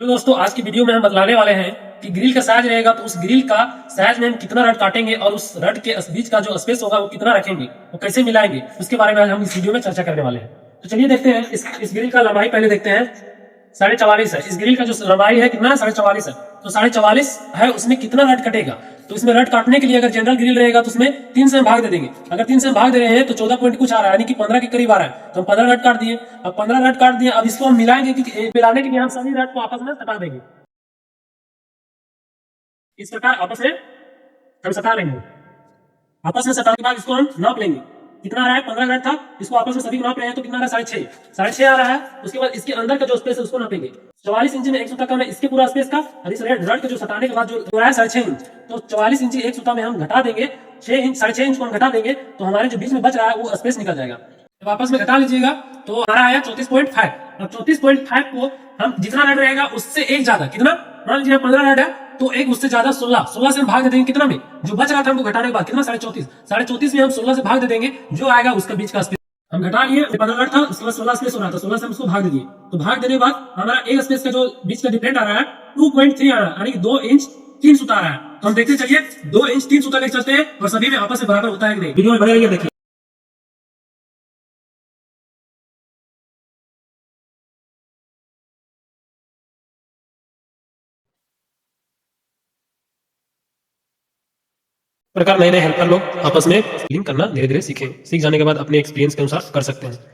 तो दोस्तों आज की वीडियो में हम बतलाने वाले हैं कि ग्रिल का साइज रहेगा तो उस ग्रिल का साइज में हम कितना रड काटेंगे और उस रड के बीच का जो स्पेस होगा वो कितना रखेंगे, वो कैसे मिलाएंगे, उसके बारे में आज हम इस वीडियो में चर्चा करने वाले हैं। तो चलिए देखते हैं इस ग्रिल का लंबाई पहले देखते हैं। 44.5 है इस ग्रिल का जो लंबाई है, कितना है 44.5 है। तो 44.5 है, उसमें कितना रड कटेगा। तो इसमें रड काटने के लिए अगर जनरल ग्रिल रहेगा तो उसमें 3 से हम भाग दे देंगे। अगर 3 से हम भाग दे रहे हैं तो 14 पॉइंट कुछ आ रहा है, यानी कि 15 के करीब आ रहा है। तो हम 15 रड काट दिए। अब 15 रड काट दिए, अब इसको हम मिलाएंगे कि मिलाने के लिए हम सभी रड को आपस में सटा देंगे। इस प्रकार आपस में हम सटा लेंगे। आपस में सटाने के बाद इसको हम नाप लेंगे, कितना आ रहा है। 15 रड था, इसको आपस में सभी को नाप रहे हैं तो कितना आ रहा है 6.5 आ रहा है। उसके बाद इसके अंदर का जो स्पेस है उसको नापेंगे। 44 इंच में एक सूता कम है, इसके पूरा स्पेस का, और इस रड के जो सटाने के बाद जो रहा है 6.5 इंच, तो 44 इंच एक सूता में हम घटा देंगे 6 इंच, 6.5 इंच को हम घटा देंगे तो हमारे जो बीच में बच रहा है वो स्पेस निकल जाएगा। जब आपस में घटा लीजिएगा तो हमारा आया 34.5। अब 34.5 को हम जितना रड रहेगा उससे एक ज्यादा, कितना, मान लीजिए 15 रड है तो एक उससे ज्यादा 16 से हम भाग दे देंगे। कितना में जो बच रहा था हमको घटाने के बाद, कितना, 34.5 में हम 16 से भाग दे देंगे, जो आएगा उसका बीच का स्पेस हम घटा लिए। 15 रड था, उसके बाद 16 स्पेस हो रहा था, 16 से हम उसको भाग दे दिए। तो भाग देने के बाद हमारा एक स्पेस का जो बीच का डिफरेंट आ रहा है 2.3 आ रहा है, यानी कि 2 इंच 3 सूता आ रहा है। तो हम देखते चलिए 2 इंच 3 सूता लेकर चलते हैं और सभी में आपस में बराबर होता है कि नहीं। वीडियो में बने रहिए, देखिए। प्रकार नए नए हेल्पर लोग आपस में लिंक करना धीरे धीरे सीखें। सीख जाने के बाद अपने एक्सपीरियंस के अनुसार कर सकते हैं।